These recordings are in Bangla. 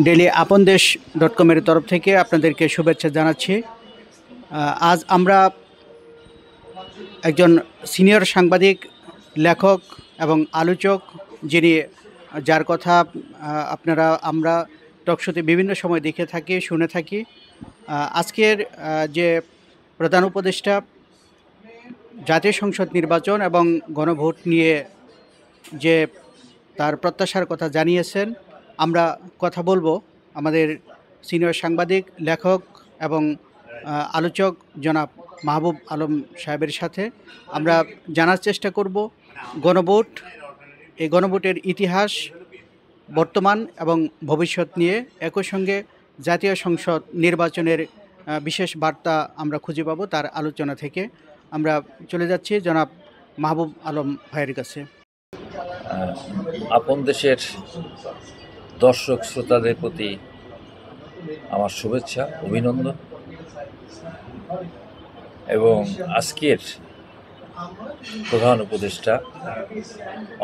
ডেলি আপন দেশ .com-এর তরফ থেকে আপনাদেরকে শুভেচ্ছা জানাচ্ছি। আজ আমরা একজন সিনিয়র সাংবাদিক, লেখক এবং আলোচক, যার কথা আমরা টকশোতে বিভিন্ন সময় দেখে থাকি, শুনে থাকি। আজকের যে প্রধান উপদেষ্টা জাতীয় সংসদ নির্বাচন এবং গণভোট নিয়ে যে তার প্রত্যাশার কথা জানিয়েছেন, আমরা কথা বলবো আমাদের সিনিয়র সাংবাদিক, লেখক এবং আলোচক জনাব মাহবুব আলম সাহেবের সাথে। আমরা জানার চেষ্টা করব এই গণভোটের ইতিহাস, বর্তমান এবং ভবিষ্যৎ নিয়ে। একই সঙ্গে জাতীয় সংসদ নির্বাচনের বিশেষ বার্তা আমরা খুঁজে পাবো তার আলোচনা থেকে। আমরা চলে যাচ্ছি জনাব মাহবুব আলম ভাইয়ের কাছে। আপন দেশের দর্শক শ্রোতাদের প্রতি আমার শুভেচ্ছা, অভিনন্দন। এবং আজকের প্রধান উপদেষ্টা,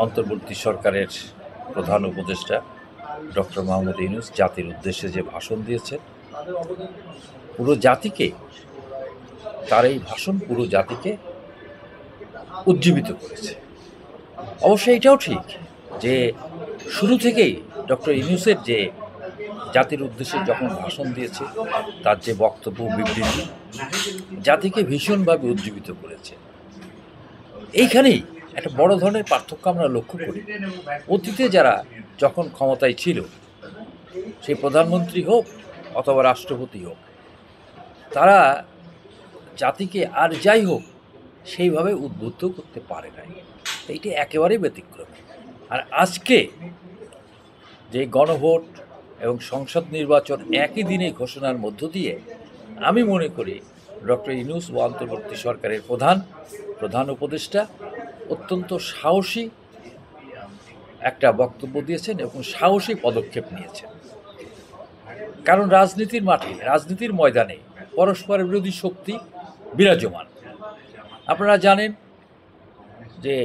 অন্তর্বর্তী সরকারের প্রধান উপদেষ্টা ডক্টর মোহাম্মদ ইউনূস জাতির উদ্দেশ্যে যে ভাষণ দিয়েছেন, পুরো জাতিকে, তার এই ভাষণ পুরো জাতিকে উজ্জীবিত করেছে। অবশ্যই এটাও ঠিক যে শুরু থেকেই ডক্টর ইউনূসের যে জাতির উদ্দেশ্যে যখন ভাষণ দিয়েছে, তার যে বক্তব্য, বিবৃতি জাতিকে ভীষণভাবে উজ্জীবিত করেছে। এইখানেই একটা বড় ধরনের পার্থক্য আমরা লক্ষ্য করি। অতীতে যারা যখন ক্ষমতায় ছিল, সেই প্রধানমন্ত্রী হোক অথবা রাষ্ট্রপতি হোক, তারা জাতিকে আর যাই হোক সেইভাবে উদ্বুদ্ধ করতে পারে নাই। এইটা একেবারেই ব্যতিক্রম। আর আজকে যে গণভোট এবং সংসদ নির্বাচন একই দিনে ঘোষণার মধ্য দিয়ে আমি মনে করি ডক্টর ইউনূস ও অন্তর্বর্তী সরকারের প্রধান উপদেষ্টা অত্যন্ত সাহসী একটা বক্তব্য দিয়েছেন এবং সাহসী পদক্ষেপ নিয়েছেন। কারণ রাজনীতির মাঠে, রাজনীতির ময়দানে পরস্পর বিরোধী শক্তি বিরাজমান। আপনারা জানেন যে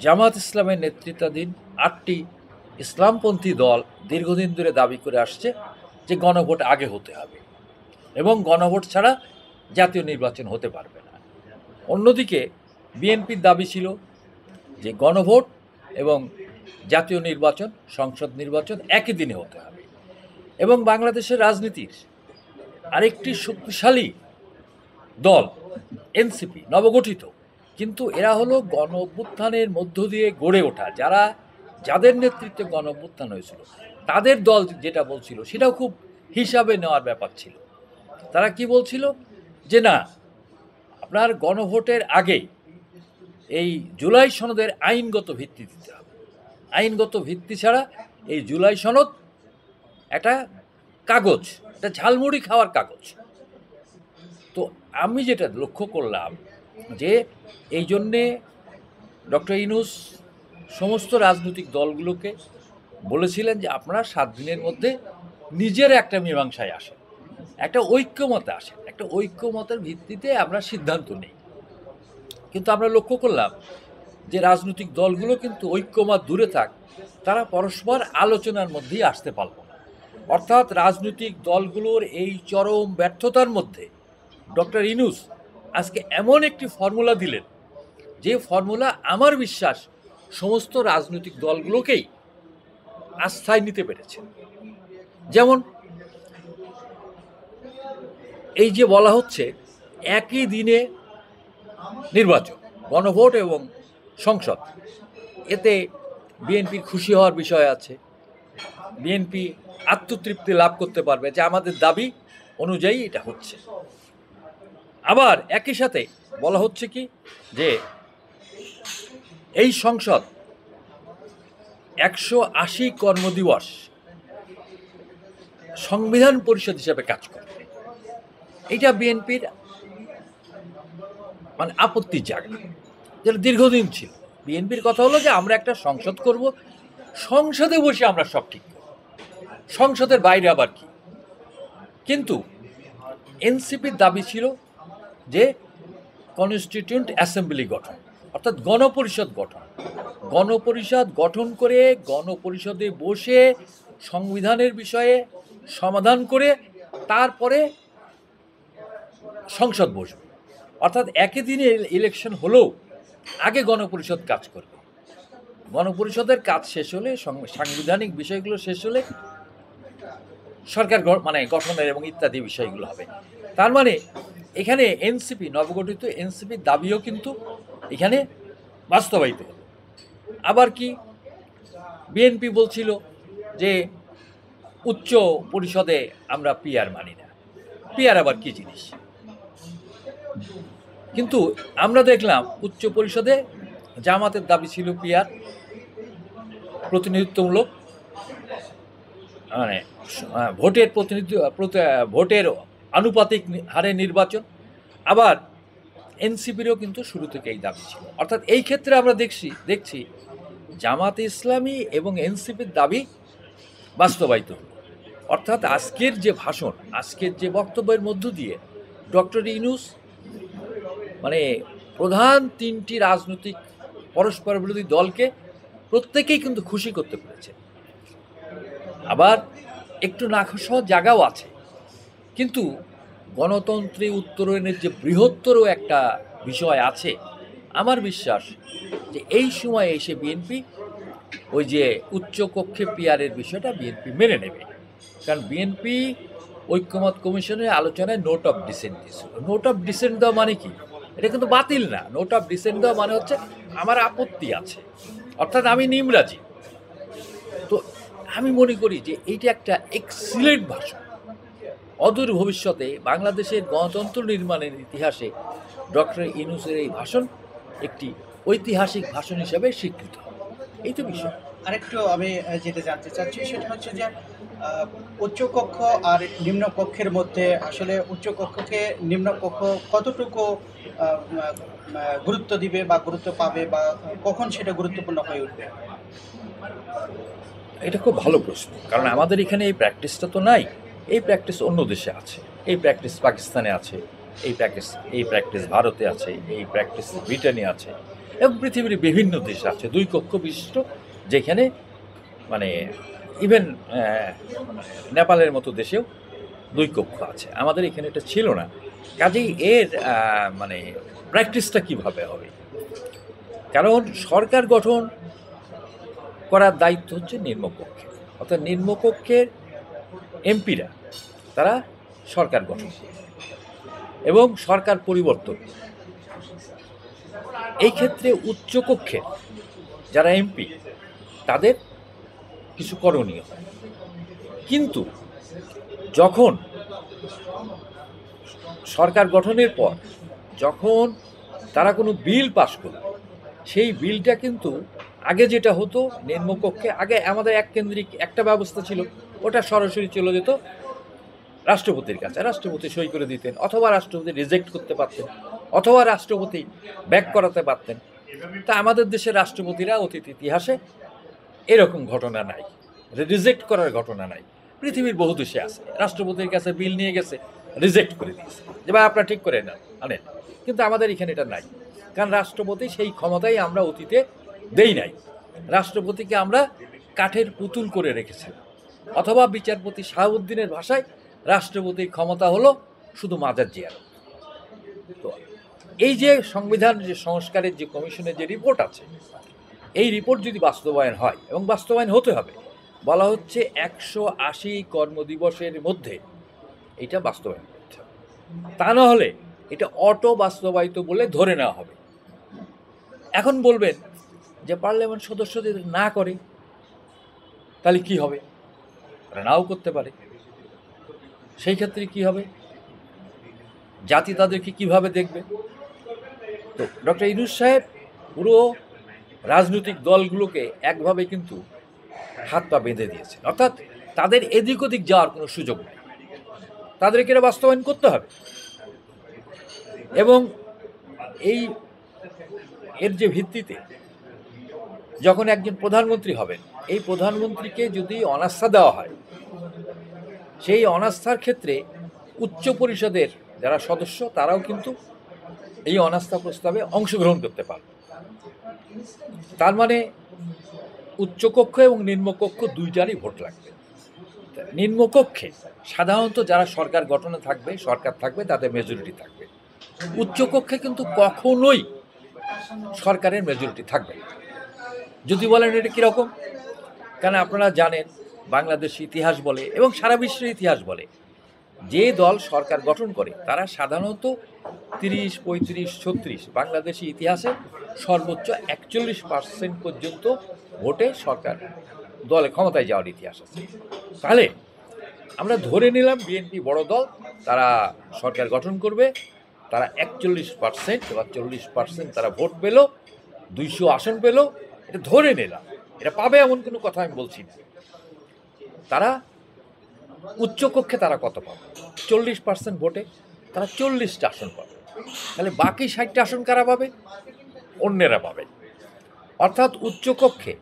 জামাত ইসলামের নেতৃত্বাধীন 8টি ইসলামপন্থী দল দীর্ঘদিন ধরে দাবি করে আসছে যে গণভোট আগে হতে হবে এবং গণভোট ছাড়া জাতীয় নির্বাচন হতে পারবে না। অন্যদিকে বিএনপির দাবি ছিল যে গণভোট এবং জাতীয় নির্বাচন, সংসদ নির্বাচন একই দিনে হতে হবে। এবং বাংলাদেশের রাজনীতির আরেকটি শক্তিশালী দল এনসিপি, নবগঠিত, কিন্তু এরা হলো গণ অভ্যুত্থানের মধ্য দিয়ে গড়ে ওঠা, যাদের নেতৃত্বে গণ অভ্যুত্থান হয়েছিল, তাদের দল যেটা বলছিল সেটাও খুব হিসাবে নেওয়ার ব্যাপার ছিল। তারা কি বলছিল যে না, আপনার গণভোটের আগে এই জুলাই সনদের আইনগত ভিত্তি দিতে হবে। আইনগত ভিত্তি ছাড়া এই জুলাই সনদ একটা কাগজ, একটা ঝালমুড়ি খাওয়ার কাগজ। তো আমি যেটা লক্ষ্য করলাম যে এই জন্যে ডক্টর ইউনূস সমস্ত রাজনৈতিক দলগুলোকে বলেছিলেন যে আপনারা 7 দিনের মধ্যে নিজের একটা মীমাংসায় আসেন, একটা ঐক্যমতে আসেন, একটা ঐক্যমতের ভিত্তিতে আমরা সিদ্ধান্ত নিই। কিন্তু আমরা লক্ষ্য করলাম যে রাজনৈতিক দলগুলো কিন্তু ঐক্যমত দূরে থাক, তারা পরস্পর আলোচনার মধ্যেই আসতে পারল না। অর্থাৎ রাজনৈতিক দলগুলোর এই চরম ব্যর্থতার মধ্যে ডক্টর ইউনূস আজকে এমন একটি ফর্মুলা দিলেন, যে ফর্মুলা আমার বিশ্বাস সমস্ত রাজনৈতিক দলগুলোকেই আস্থায় নিতে পেরেছে। যেমন এই যে বলা হচ্ছে একই দিনে নির্বাচন, গণভোট এবং সংসদ, এতে বিএনপির খুশি হওয়ার বিষয় আছে। বিএনপি আত্মতৃপ্তি লাভ করতে পারবে যে আমাদের দাবি অনুযায়ী এটা হচ্ছে। আবার একই সাথে বলা হচ্ছে কি যে এই সংসদ 180 কর্মদিবস সংবিধান পরিষদ হিসেবে কাজ করবে। এটা বিএনপির আপত্তির জায়গা, যেটা দীর্ঘদিন ছিল। বিএনপির কথা হলো যে আমরা একটা সংসদ করব, সংসদে বসে আমরা সব ঠিক করব, সংসদের বাইরে আবার কি। কিন্তু এনসিপির দাবি ছিল যে কনস্টিটিউয়েন্ট অ্যাসেম্বলি গঠন, অর্থাৎ গণপরিষদ গঠন। গণপরিষদ গঠন করে গণপরিষদে বসে সংবিধানের বিষয়ে সমাধান করে তারপরে সংসদ বসবে। অর্থাৎ একই দিনে ইলেকশন হলেও আগে গণপরিষদ কাজ করবে। গণপরিষদের কাজ শেষ হলে, সাংবিধানিক বিষয়গুলো শেষ হলে সরকার মানে গঠনের এবং ইত্যাদি বিষয়গুলো হবে। তার মানে এখানে এনসিপি, নবগঠিত এনসিপির দাবিও কিন্তু এখানে বাস্তবায়িত হলো। আবার কি বিএনপি বলছিল যে উচ্চ পরিষদে আমরা পিআর মানি না। পিআর আবার কি জিনিস? কিন্তু আমরা দেখলাম উচ্চ পরিষদে জামাতের দাবি ছিল পিআর, প্রতিনিধিত্বমূলক, মানে ভোটের ভোটের আনুপাতিক হারে নির্বাচন। আবার এনসিপিরও কিন্তু শুরু থেকে এই দাবি ছিল। অর্থাৎ এই ক্ষেত্রে আমরা দেখছি জামাতে ইসলামী এবং এনসিপির দাবি বাস্তবায়িত হল। অর্থাৎ আজকের যে ভাষণ, আজকের যে বক্তব্যের মধ্য দিয়ে ডক্টর ইউনূস মানে প্রধান তিনটি রাজনৈতিক পরস্পর বিরোধী দলকে প্রত্যেকেই কিন্তু খুশি করতে পেরেছে। আবার একটু নাখোশ জায়গাও আছে, কিন্তু গণতন্ত্রে উত্তরণের যে বৃহত্তর একটা বিষয় আছে, আমার বিশ্বাস যে এই সময়ে এসে বিএনপি ওই যে উচ্চকক্ষে পিআরের বিষয়টা বিএনপি মেনে নেবে। কারণ বিএনপি ঐক্যমত কমিশনের আলোচনায় নোট অফ ডিসেন্ট দিয়েছিল। নোট অফ ডিসেন্ট দেওয়া মানে কি? এটা কিন্তু বাতিল না। নোট অফ ডিসেন্ট দেওয়া মানে হচ্ছে আমার আপত্তি আছে, অর্থাৎ আমি নিমরাজি। তো আমি মনে করি যে এইটা একটা এক্সিলেন্ট ভাষণ। অদূর ভবিষ্যতে বাংলাদেশের গণতন্ত্র নির্মাণের ইতিহাসে ডক্টর ইউনূসের এই ভাষণ একটি ঐতিহাসিক ভাষণ হিসেবে স্বীকৃত হবে। এই তো বিষয়। আরেকটু আমি যেটা জানতে চাচ্ছি সেটা হচ্ছে যে উচ্চকক্ষ আর নিম্নকক্ষের মধ্যে আসলে উচ্চকক্ষকে নিম্নকক্ষ কতটুকু গুরুত্ব দিবে বা গুরুত্ব পাবে, বা কখন সেটা গুরুত্বপূর্ণ হয়ে উঠবে? এটা খুব ভালো প্রশ্ন, কারণ আমাদের এখানে এই প্র্যাকটিসটা তো নাই। এই প্র্যাকটিস অন্য দেশে আছে, এই প্র্যাকটিস পাকিস্তানে আছে, এই প্র্যাকটিস ভারতে আছে, এই প্র্যাকটিস ব্রিটেনে আছে, এবং পৃথিবীর বিভিন্ন দেশে আছে দুই কক্ষ বিশিষ্ট, যেখানে মানে ইভেন নেপালের মতো দেশেও দুই কক্ষ আছে। আমাদের এখানে এটা ছিল না। কাজেই এর মানে প্র্যাকটিসটা কিভাবে হবে? কারণ সরকার গঠন করার দায়িত্ব হচ্ছে নিম্নকক্ষের, অর্থাৎ নিম্নকক্ষের এমপিরা তারা সরকার গঠন করে এবং সরকার পরিবর্তন। এই ক্ষেত্রে উচ্চকক্ষের যারা এমপি তাদের কিছু করণীয় হয়, কিন্তু যখন সরকার গঠনের পর যখন তারা কোনো বিল পাস করবে, সেই বিলটা কিন্তু আগে যেটা হতো নিম্নকক্ষে, আগে আমাদের এক কেন্দ্রিক একটা ব্যবস্থা ছিল, ওটা সরাসরি চলে যেত রাষ্ট্রপতির কাছে, রাষ্ট্রপতি সই করে দিতেন, অথবা রাষ্ট্রপতি রিজেক্ট করতে পারতেন, অথবা রাষ্ট্রপতি ব্যাক করাতে পারতেন। তা আমাদের দেশের রাষ্ট্রপতিরা অতীত ইতিহাসে এরকম ঘটনা নাই, রিজেক্ট করার ঘটনা নাই। পৃথিবীর বহু দেশে আছে, রাষ্ট্রপতির কাছে বিল নিয়ে গেছে, রিজেক্ট করে দিয়েছে, যে ভাই আপনারা ঠিক করে আনেন। কিন্তু আমাদের এখানে এটা নাই, কারণ রাষ্ট্রপতি সেই ক্ষমতাই আমরা অতীতে দেই নাই। রাষ্ট্রপতিকে আমরা কাঠের পুতুল করে রেখেছি, অথবা বিচারপতি শাহাবুদ্দিনের ভাষায় রাষ্ট্রপতির ক্ষমতা হলো শুধু মাজার জিয়ারত। তো এই যে সংবিধান যে সংস্কারের যে কমিশনের যে রিপোর্ট আছে, এই রিপোর্ট যদি বাস্তবায়ন হয়, এবং বাস্তবায়ন হতে হবে, বলা হচ্ছে 180 কর্মদিবসের মধ্যে এটা বাস্তবায়ন করতে হবে। তা না হলে এটা অটো বাস্তবায়িত বলে ধরে নেওয়া হবে। এখন বলবেন যে পার্লামেন্ট সদস্য যদি না করে তাহলে কি হবে? তারা নাও করতে পারে। সেই ক্ষেত্রে কি হবে? জাতি তাদেরকে কিভাবে দেখবে? তো ডক্টর ইউনূস সাহেব পুরো রাজনৈতিক দলগুলোকে একভাবে কিন্তু হাত পা বেঁধে দিয়েছেন, অর্থাৎ তাদের এদিক ওদিক যাওয়ার কোনো সুযোগ নেই, তাদেরকে এটা বাস্তবায়ন করতে হবে। এবং এর যে ভিত্তিতে যখন একজন প্রধানমন্ত্রী হবেন, এই প্রধানমন্ত্রীকে যদি অনাস্থা দেওয়া হয়, সেই অনাস্থার ক্ষেত্রে উচ্চ পরিষদের যারা সদস্য তারাও কিন্তু এই অনাস্থা প্রস্তাবে অংশগ্রহণ করতে পারবে। তার মানে উচ্চকক্ষ এবং নিম্নকক্ষ দুইটারই ভোট লাগবে। নিম্নকক্ষে সাধারণত যারা সরকার গঠনে থাকবে, সরকার থাকবে, তাদের মেজরিটি থাকবে। উচ্চকক্ষে কিন্তু কখনোই সরকারের মেজরিটি থাকবে না। যদি বলেন এটা কীরকম, কারণ আপনারা জানেন বাংলাদেশের ইতিহাস বলে এবং সারা বিশ্বের ইতিহাস বলে, যে দল সরকার গঠন করে তারা সাধারণত 30, 35, 36 বাংলাদেশি ইতিহাসে সর্বোচ্চ 41% পর্যন্ত ভোটে সরকার দলে ক্ষমতায় যাওয়ার ইতিহাস আছে। তাহলে আমরা ধরে নিলাম বিএনপি বড় দল, তারা সরকার গঠন করবে, তারা 41% বা 40% তারা ভোট পেল, 200 আসন পেল, এটা ধরে নিলাম। এটা পাবে এমন কোনো কথা আমি বলছি না। তারা উচ্চকক্ষে তারা কত পাবে? 40% ভোটে তারা 40টা আসন পাবে। তাহলে বাকি 60টা আসন কারা পাবে? অন্যেরা পাবে। অর্থাৎ উচ্চকক্ষে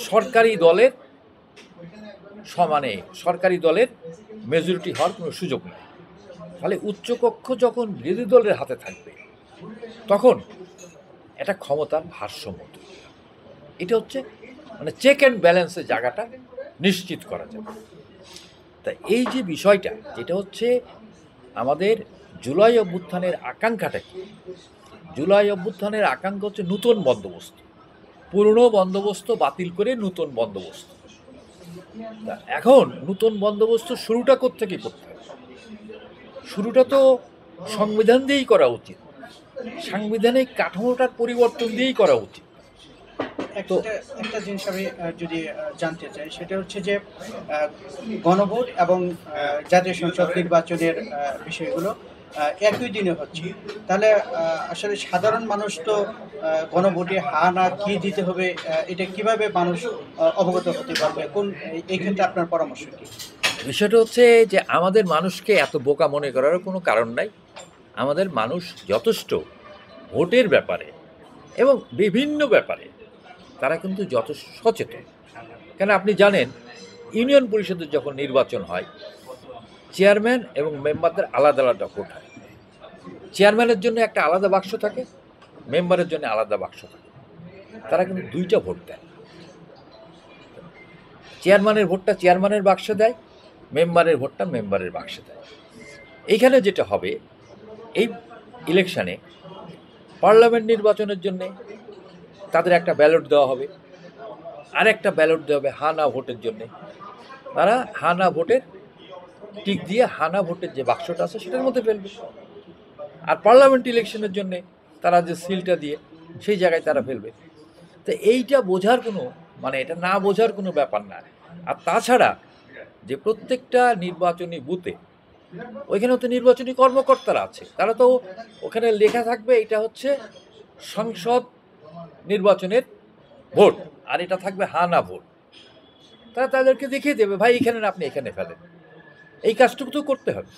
সরকারি দলের সমানে সরকারি দলের মেজরিটি হওয়ার কোনো সুযোগ নেই। তাহলে উচ্চকক্ষ যখন বিরোধী দলের হাতে থাকবে তখন এটা ক্ষমতার ভারসাম্য তৈরি হবে। এটা হচ্ছে মানে চেক অ্যান্ড ব্যালেন্সের জায়গাটা নিশ্চিত করা যাবে। তা এই যে বিষয়টা, যেটা হচ্ছে আমাদের জুলাই অভ্যুত্থানের আকাঙ্ক্ষাটা কি? জুলাই অভ্যুত্থানের আকাঙ্ক্ষা হচ্ছে নতুন বন্দোবস্ত, পুরনো বন্দোবস্ত বাতিল করে নতুন বন্দোবস্ত। এখন নতুন বন্দোবস্ত শুরুটা কোত্থেকে করতে হবে? শুরুটা তো সংবিধান দিয়েই করা উচিত, সাংবিধানিক কাঠামোটার পরিবর্তন দিয়েই করা উচিত। একটা জিনিস আমি যদি জানতে চাই, সেটা হচ্ছে যে গণভোট এবং জাতীয় সংসদ নির্বাচনের বিষয়গুলো একই দিনে হচ্ছে। তাহলে আসলে সাধারণ মানুষ তো গণভোটে হা না কি দিতে হবে, এটা কিভাবে মানুষ অবগত হতে পারবে? এই ক্ষেত্রে আপনার পরামর্শ কি? বিষয়টা হচ্ছে যে আমাদের মানুষকে এত বোকা মনে করার কোনো কারণ নাই। আমাদের মানুষ যথেষ্ট ভোটের ব্যাপারে এবং বিভিন্ন ব্যাপারে তারা কিন্তু যথেষ্ট সচেতন। কেন আপনি জানেন, ইউনিয়ন পরিষদের যখন নির্বাচন হয়, চেয়ারম্যান এবং মেম্বারদের আলাদা আলাদা ভোট হয়। চেয়ারম্যানের জন্য একটা আলাদা বাক্স থাকে, মেম্বারের জন্য আলাদা বাক্স থাকে। তারা কিন্তু 2টা ভোট দেয়। চেয়ারম্যানের ভোটটা চেয়ারম্যানের বাক্সে দেয়, মেম্বারের ভোটটা মেম্বারের বাক্সে দেয়। এইখানে যেটা হবে, এই ইলেকশানে পার্লামেন্ট নির্বাচনের জন্যে তাদের একটা ব্যালট দেওয়া হবে, আর একটা ব্যালট দেওয়া হবে হা না ভোটের জন্যে। তারা হা না ভোটের টিক দিয়ে হা না ভোটের যে বাক্সটা আছে সেটার মধ্যে ফেলবে। আর পার্লামেন্ট ইলেকশনের জন্যে তারা যে সিলটা দিয়ে সেই জায়গায় তারা ফেলবে। তো এইটা বোঝার কোনো মানে এটা না বোঝার কোনো ব্যাপার না। আর তাছাড়া যে প্রত্যেকটা নির্বাচনী বুথে ওইখানেও তো নির্বাচনী কর্মকর্তারা আছে, তারা তো ওখানে লেখা থাকবে এটা হচ্ছে সংসদ নির্বাচনের ভোট, আর এটা থাকবে হা না ভোট। তারা তাদেরকে দেখিয়ে দেবে, ভাই এখানে না, আপনি এখানে ফেলেন। এই কাজটুকু তো করতে হবে।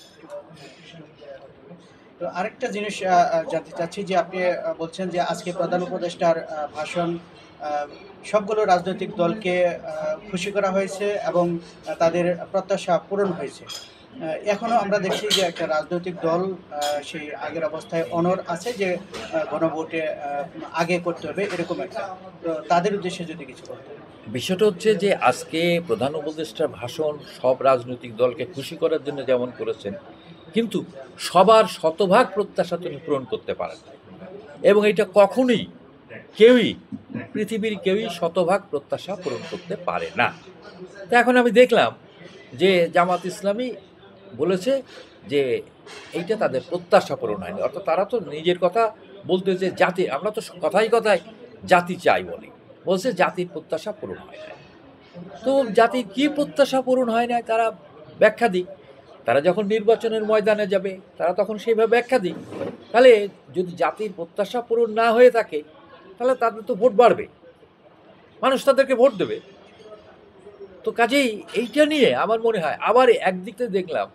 তো আরেকটা জিনিস জানতে চাচ্ছি যে আপনি বলছেন যে আজকে প্রধান উপদেষ্টার ভাষণ সবগুলো রাজনৈতিক দলকে খুশি করা হয়েছে এবং তাদের প্রত্যাশা পূরণ হয়েছে। এখনও আমরা দেখছি যে একটা রাজনৈতিক দল সেই আগের অবস্থায় অনড় আছে যে গণভোটে আগে করতে হবে, এরকম একটা। তো তাদের উদ্দেশ্যে যদি কিছু বলতেন। বিষয়টা হচ্ছে যে আজকে প্রধান উপদেষ্টার ভাষণ সব রাজনৈতিক দলকে খুশি করার জন্য যেমন করেছেন, কিন্তু সবার শতভাগ প্রত্যাশা তিনি পূরণ করতে পারেন না। এবং এটা কখনোই পৃথিবীর কেউই শতভাগ প্রত্যাশা পূরণ করতে পারে না। তো এখন আমি দেখলাম যে জামাত ইসলামী বলেছে যে এইটা তাদের প্রত্যাশা পূরণ হয়নি। অর্থাৎ তারা তো নিজের কথা বলতে যে জাতি, আমরা তো কথায় কথায় জাতি চাই বলি, বলছে জাতির প্রত্যাশা পূরণ হয় না। তো জাতির কী প্রত্যাশা পূরণ হয় না তারা ব্যাখ্যা দিক। তারা যখন নির্বাচনের ময়দানে যাবে তারা তখন সেইভাবে ব্যাখ্যা দিক। তাহলে যদি জাতির প্রত্যাশা পূরণ না হয়ে থাকে তাহলে তাদের তো ভোট বাড়বে, মানুষ তাদেরকে ভোট দেবে। তো কাজেই এইটা নিয়ে আমার মনে হয় আবার একদিক থেকে দেখলাম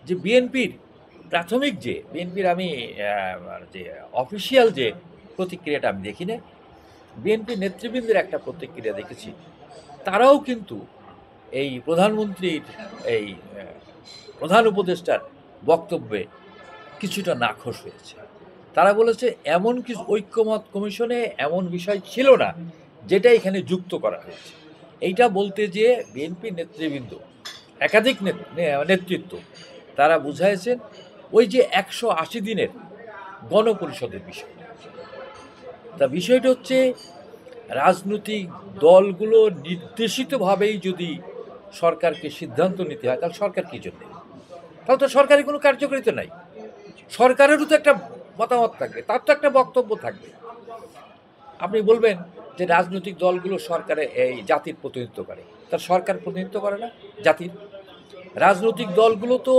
যে বিএনপির আমি যে অফিসিয়াল যে প্রতিক্রিয়াটা আমি দেখি না, বিএনপি নেতৃবৃন্দের একটা প্রতিক্রিয়া দেখেছি। তারাও কিন্তু এই প্রধানমন্ত্রীর এই প্রধান উপদেষ্টার বক্তব্যে কিছুটা নাখোশ হয়েছে। তারা বলেছে এমন কিছু ঐক্যমত কমিশনে এমন বিষয় ছিল না যেটা এখানে যুক্ত করা হয়েছে। এইটা বলতে যে বিএনপি নেতৃবৃন্দ একাধিক নেতৃত্ব তারা বুঝাইছেন ওই যে 180 দিনের গণপরিষদের বিষয়। তা বিষয়টা হচ্ছে রাজনৈতিক দলগুলো নির্দেশিতভাবেই যদি সরকারকে সিদ্ধান্ত নিতে হয় তাহলে সরকার কী জন্য? তাহলে তো সরকারের কোনো কার্যকারিতা নাই। সরকারেরও তো একটা মতামত থাকবে, তার তো একটা বক্তব্য থাকবে। আপনি বলবেন যে রাজনৈতিক দলগুলো সরকারে এই জাতির প্রতিনিধিত্ব করে, তার সরকার প্রতিনিধিত্ব করে না জাতির। রাজনৈতিক দলগুলো তো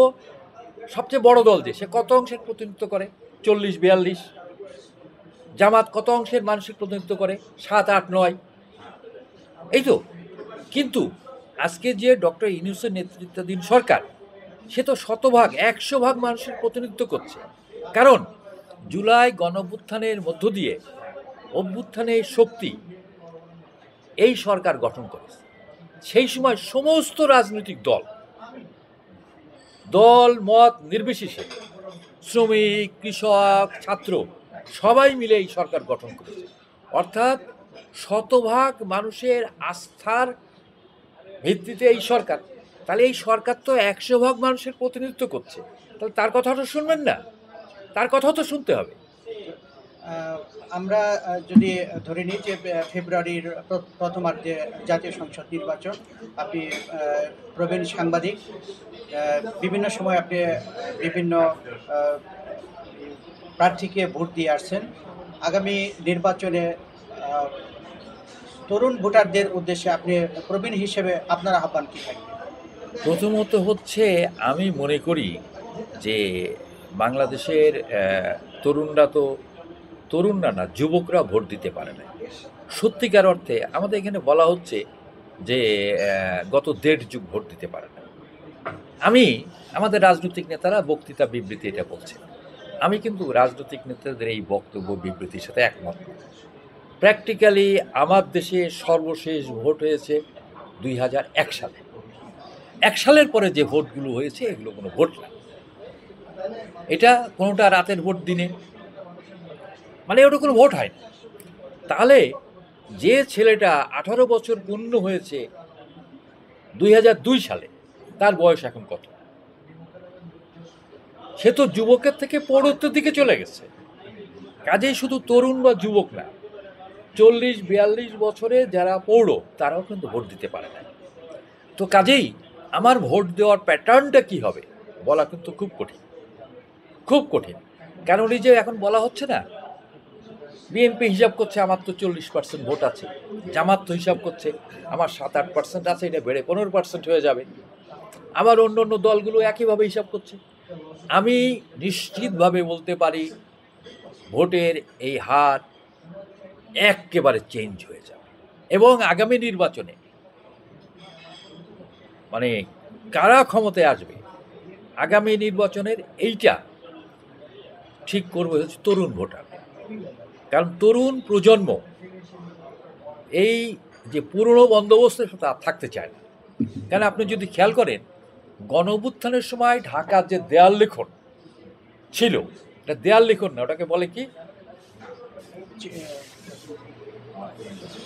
সবচেয়ে বড় দল, যে সে কত অংশের প্রতিনিধিত্ব করে? 40-42। জামাত কত অংশের মানুষের প্রতিনিধিত্ব করে? 7-8-9। এই তো। কিন্তু আজকে যে ডক্টর ইউনূসের নেতৃত্বাধীন সরকার, সে তো 100% মানুষের প্রতিনিধিত্ব করছে। কারণ জুলাই গণঅভ্যুত্থানের মধ্য দিয়ে অভ্যুত্থানের শক্তি এই সরকার গঠন করেছে। সেই সময় সমস্ত রাজনৈতিক দল মত নির্বিশেষে, শ্রমিক, কৃষক, ছাত্র সবাই মিলে এই সরকার গঠন করেছে। অর্থাৎ 100% মানুষের আস্থার ভিত্তিতে এই সরকার। তাহলে এই সরকার তো 100% মানুষের প্রতিনিধিত্ব করছে, তাহলে তার কথাটা শুনবেন না? তার কথাও তো শুনতে হবে। আমরা যদি ধরে নিই যে ফেব্রুয়ারির প্রথমার্ধে জাতীয় সংসদ নির্বাচন, আপনি প্রবীণ সাংবাদিক, বিভিন্ন সময় আপনি বিভিন্ন প্রার্থীকে ভোট দিয়ে আসছেন। আগামী নির্বাচনে তরুণ ভোটারদের উদ্দেশ্যে আপনি প্রবীণ হিসেবে আপনার আহ্বান কী থাকবে? প্রথমত হচ্ছে, আমি মনে করি যে বাংলাদেশের তরুণরা না, যুবকরা ভোট দিতে পারে না। সত্যিকার অর্থে আমাদের এখানে বলা হচ্ছে যে গত 1.5 যুগ ভোট দিতে পারে না। আমাদের রাজনৈতিক নেতারা বক্তৃতা বিবৃতি এটা বলছে, আমি কিন্তু রাজনৈতিক নেতাদের এই বক্তব্য বিবৃতির সাথে একমত না। প্র্যাকটিক্যালি আমার দেশে সর্বশেষ ভোট হয়েছে 2001 সালে। 1 সালের পরে যে ভোটগুলো হয়েছে এগুলো কোনো ভোট না। এটা কোনোটা রাতের ভোট দিনে, মানে ওটা কোনো ভোট হয় না। তাহলে যে ছেলেটা 18 বছর পূর্ণ হয়েছে 2002 সালে, তার বয়স এখন কত? সে তো যুবকের থেকে পৌরত্বের দিকে চলে গেছে। কাজেই শুধু তরুণ বা যুবক না, 40-42 বছরে যারা পৌর, তারাও কিন্তু ভোট দিতে পারে না। তো কাজেই আমার ভোট দেওয়ার প্যাটার্নটা কি হবে বলা কিন্তু খুব কঠিন। কারণ এই যে এখন বলা হচ্ছে না, বিএনপি হিসাব করছে আমার তো 40% ভোট আছে, জামাত তো হিসাব করছে আমার 7-8% আছে, এটা বেড়ে 15% হয়ে যাবে। আবার অন্য দলগুলো একইভাবে হিসাব করছে। আমি নিশ্চিতভাবে বলতে পারি ভোটের এই হার একেবারে চেঞ্জ হয়ে যাবে, এবং আগামী নির্বাচনে মানে কারা ক্ষমতায় আসবে, আগামী নির্বাচনের এইটা ঠিক করবে হচ্ছে তরুণ ভোটার। কারণ তরুণ প্রজন্ম এই যে পুরনো বন্দোবস্তের সাথে থাকতে চায় না। কারণ আপনি যদি খেয়াল করেন, গণঅভ্যুত্থানের সময় ঢাকার যে দেয়াল লিখন ছিল, এটা দেয়াল লিখন না, ওটাকে বলে কি,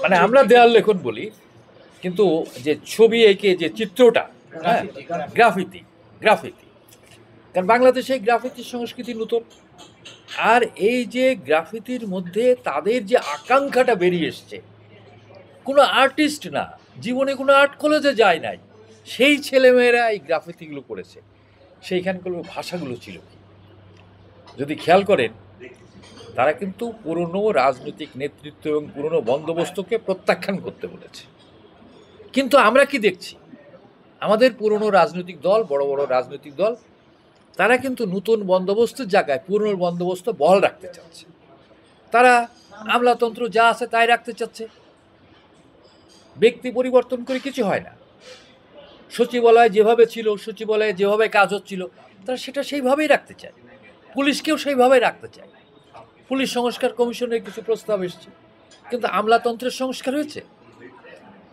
মানে আমরা দেয়াল লেখন বলি, কিন্তু যে ছবি এঁকে যে চিত্রটা, হ্যাঁ, গ্রাফিতি। কারণ বাংলাদেশে গ্রাফিতির সংস্কৃতি নতুন। আর এই যে গ্রাফিতির মধ্যে তাদের যে আকাঙ্ক্ষাটা বেরিয়ে এসছে, কোনো আর্টিস্ট না, জীবনে কোনো আর্ট কলেজে যায় নাই, সেই ছেলেমেয়েরা এই গ্রাফিতিগুলো করেছে। সেইখানগুলো ভাষাগুলো ছিল কি, যদি খেয়াল করেন, তারা কিন্তু পুরনো রাজনৈতিক নেতৃত্ব এবং পুরনো বন্দোবস্তকে প্রত্যাখ্যান করতে বলেছে। কিন্তু আমরা কি দেখছি, আমাদের পুরনো রাজনৈতিক দল, বড় বড় রাজনৈতিক দল, তারা কিন্তু নতুন বন্দোবস্তের জায়গায় পুরনো বন্দোবস্ত বহাল রাখতে চাচ্ছে। তারা আমলাতন্ত্র যা আছে তাই রাখতে চাচ্ছে, ব্যক্তি পরিবর্তন করে কিছু হয় না। সচিবালয় যেভাবে ছিল, সচিবালয়ে যেভাবে কাজ হচ্ছিল, তারা সেটা সেইভাবেই রাখতে চায়। পুলিশকেও সেইভাবেই রাখতে চায়। পুলিশ সংস্কার কমিশনের কিছু প্রস্তাব এসছে, কিন্তু আমলাতন্ত্রের সংস্কার হয়েছে?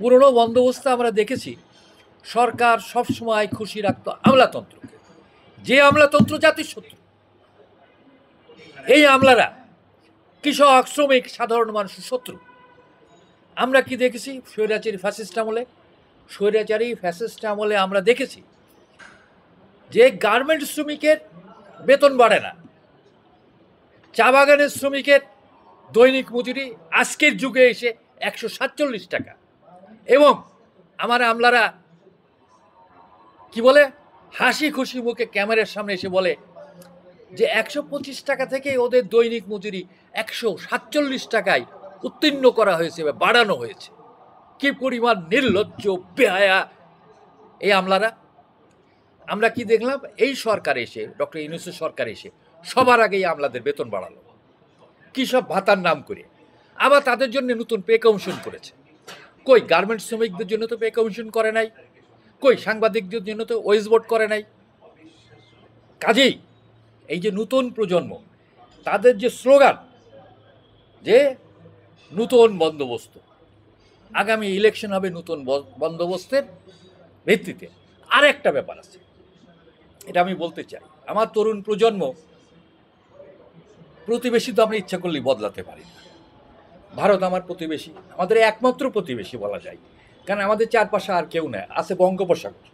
পুরনো বন্দোবস্তে আমরা দেখেছি সরকার সবসময় খুশি রাখত আমলাতন্ত্রকে, যে আমলাতন্ত্র জাতির শত্রু। এই আমলারা কৃষক, শ্রমিক, সাধারণ মানুষের শত্রু। আমরা কি দেখেছি স্বৈরাচারী ফ্যাসিস্ট আমলে আমরা দেখেছি যে গার্মেন্টস শ্রমিকের বেতন বাড়ে না, চা বাগানের শ্রমিকের দৈনিক মজুরি আজকের যুগে এসে 147 টাকা, এবং আমার আমলারা কি বলে হাসি খুশি মুখে ক্যামেরার সামনে এসে বলে যে 125 টাকা থেকে ওদের দৈনিক মজুরি 147 টাকায় উত্তীর্ণ করা হয়েছে বা বাড়ানো হয়েছে। কি পরিমাণ নির্লজ্জ বেহায়া এই আমলারা! আমরা কি দেখলাম, এই সরকার এসে, ডক্টর ইউনূসের সরকার এসে সবার আগেই আমলাদের বেতন বাড়ালো কি সব ভাতার নাম করে, আবার তাদের জন্য নতুন পে কমিশন করেছে। কই গার্মেন্টস শ্রমিকদের জন্য তো পে কমিশন করে নাই, কই সাংবাদিকদের জন্য তো ওয়েজ বোর্ড করে নাই। কাজেই এই যে নতুন প্রজন্ম, তাদের যে স্লোগান যে নতুন বন্দোবস্ত, আগামী ইলেকশন হবে নতুন বন্দোবস্তের ভিত্তিতে। আর একটা ব্যাপার আছে, এটা আমি বলতে চাই, আমার তরুণ প্রজন্ম, প্রতিবেশী তো আমরা ইচ্ছা করলেই বদলাতে পারি না। ভারত আমার প্রতিবেশী, আমাদের একমাত্র প্রতিবেশী বলা যায়, কারণ আমাদের চারপাশে আর কেউ নেই। আছে বঙ্গোপসাগর,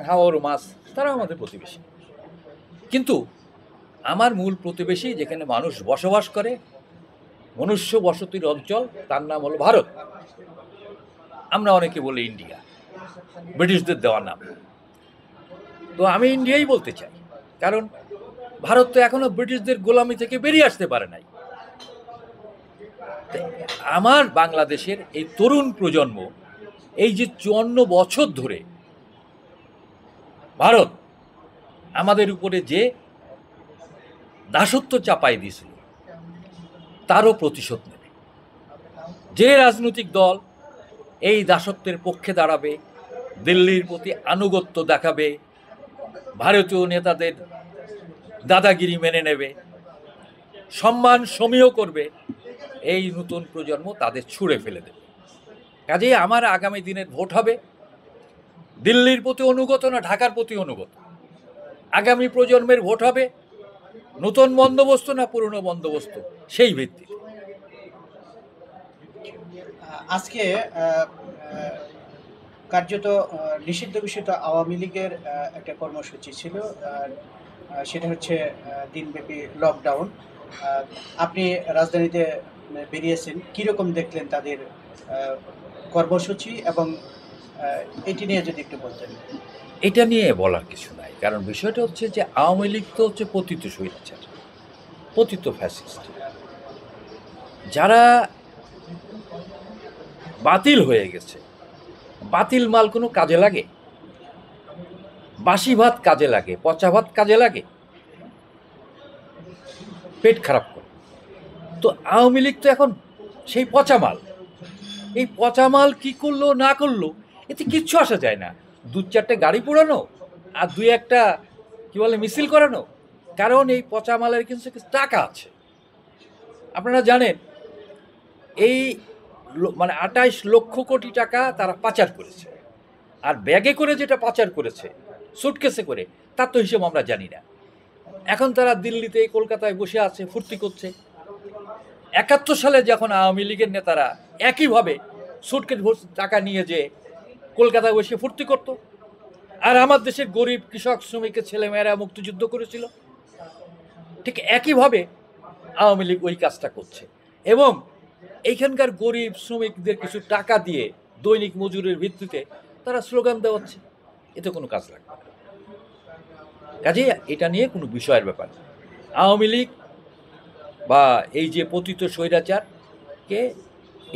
হাওর মাছ, তারাও আমাদের প্রতিবেশী। কিন্তু আমার মূল প্রতিবেশী, যেখানে মানুষ বসবাস করে, মনুষ্য বসতির অঞ্চল, তার নাম হলো ভারত। আমরা অনেকে বলি ইন্ডিয়া, ব্রিটিশদের দেওয়া নাম। তো আমি ইন্ডিয়াই বলতে চাই, কারণ ভারত তো এখনো ব্রিটিশদের গোলামি থেকে বেরিয়ে আসতে পারে নাই। আমার বাংলাদেশের এই তরুণ প্রজন্ম, এই যে 54 বছর ধরে ভারত আমাদের উপরে যে দাসত্ব চাপাই দিয়েছিল, তারও প্রতিশোধ নেবে। যে রাজনৈতিক দল এই দাসত্বের পক্ষে দাঁড়াবে, দিল্লির প্রতি আনুগত্য দেখাবে, ভারতীয় নেতাদের দাদাগিরি মেনে নেবে, সম্মান সমীহ করবে, এই নতুন প্রজন্ম তাদের ছুঁড়ে ফেলে দেবে। কাজেই আমার আগামী দিনের ভোট হবে দিল্লির প্রতি অনুগত না ঢাকার প্রতি অনুগত। আগামী প্রজন্মের ভোট হবে নতুন বন্দোবস্ত না পুরনো বন্দোবস্ত, সেই ভিত্তিতে। আজকে কার্যত নিষিদ্ধ ঘোষিত আওয়ামী লীগের একটা কর্মসূচি ছিল, সেটা হচ্ছে দিনব্যাপী লকডাউন। আপনি রাজধানীতে বেরিয়েছেন, কীরকম দেখলেন তাদের কর্মসূচি, এবং এটি নিয়ে যদি একটু বলতেন। এটা নিয়ে বলার কিছু নাই, কারণ বিষয়টা হচ্ছে যে আওয়ামী লীগ তো হচ্ছে পতিত স্বৈরাচার, পতিত ফ্যাসিস্ট। যারা বাতিল হয়ে গেছে, বাতিল মাল কোনো কাজে লাগে? বাসি ভাত কাজে লাগে, পচা ভাত কাজে লাগে, পেট খারাপ করে। তো আওয়ামী লীগ তো এখন সেই পচা মাল। এই পচা মাল কী করলো না করলো এতে কিচ্ছু আসা যায় না। 2-4টে গাড়ি পোড়ানো আর 2-একটা কি বলে মিছিল করানো, কারণ এই পচা মালের কিন্তু টাকা আছে। আপনারা জানেন এই মানে 28 লক্ষ কোটি টাকা তারা পাচার করেছে, আর ব্যাগে করে যেটা পাচার করেছে, সুটকেসে করে, তার তো হিসেব আমরা জানি না। এখন তারা দিল্লিতে কলকাতায় বসে আছে, ফুর্তি করছে। 71 সালে যখন আওয়ামী লীগের নেতারা একইভাবে সুটকেস টাকা নিয়ে যে কলকাতায় বসে ফুর্তি করত, আর আমার দেশের গরিব কৃষক শ্রমিকের ছেলেমেয়েরা মুক্তিযুদ্ধ করেছিল, ঠিক একইভাবে আওয়ামী লীগ ওই কাজটা করছে। এবং এইখানকার গরিব শ্রমিকদের কিছু টাকা দিয়ে দৈনিক মজুরির ভিত্তিতে তারা স্লোগান দেওয়াচ্ছে, এতে কোনো কাজ লাগবে না। কাজে এটা নিয়ে কোনো বিষয়ের ব্যাপার। আওয়ামী লীগ বা এই যে পতিত স্বৈরাচারকে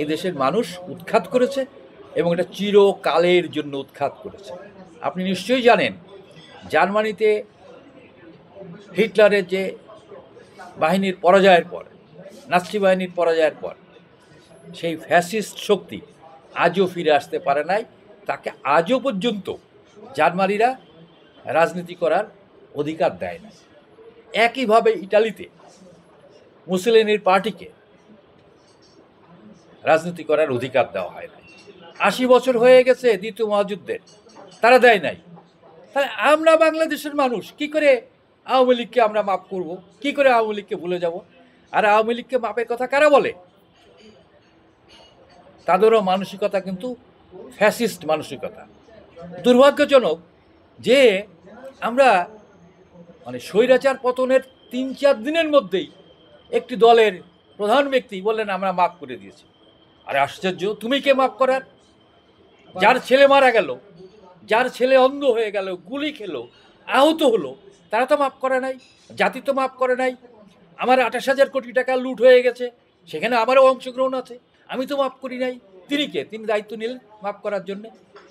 এদেশের মানুষ উৎখাত করেছে, এবং এটা চিরকালের জন্য উৎখাত করেছে। আপনি নিশ্চয়ই জানেন, জার্মানিতে হিটলারের যে বাহিনীর পরাজয়ের পর, নাৎসি বাহিনীর পরাজয়ের পর, সেই ফ্যাসিস্ট শক্তি আজও ফিরে আসতে পারে নাই। তাকে আজও পর্যন্ত জার্মানিরা রাজনীতি করার অধিকার দেয় না। একইভাবে ইটালিতে মুসোলিনির পার্টিকে রাজনীতি করার অধিকার দেওয়া হয় না। 80 বছর হয়ে গেছে দ্বিতীয় মহাযুদ্ধের, তারা দেয় নাই। তাহলে আমরা বাংলাদেশের মানুষ কি করে আওয়ামী লীগকে আমরা মাপ করব? কি করে আওয়ামী লীগকে ভুলে যাব? আর আওয়ামী লীগকে মাপের কথা কারা বলে? তাদেরও মানসিকতা কিন্তু ফ্যাসিস্ট মানসিকতা। দুর্ভাগ্যজনক যে আমরা মানে স্বৈরাচার পতনের ৩-৪ দিনের মধ্যেই একটি দলের প্রধান ব্যক্তি বললেন আমরা মাফ করে দিয়েছি। আরে আশ্চর্য, তুমি কে মাফ করার? যার ছেলে মারা গেল, যার ছেলে অন্ধ হয়ে গেল, গুলি খেলো, আহত হলো, তারা তো মাফ করে নাই, জাতি তো মাফ করে নাই। আমার ২৮,০০০ কোটি টাকা লুট হয়ে গেছে, সেখানে আমারও অংশগ্রহণ আছে, আমি তো মাফ করি নাই। তিনি কে? তিনি দায়িত্ব নিলেন মাফ করার জন্য।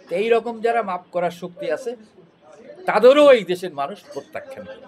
তো এইরকম যারা মাফ করার শক্তি আছে তাদেরও এই দেশের মানুষ প্রত্যাখ্যান করে।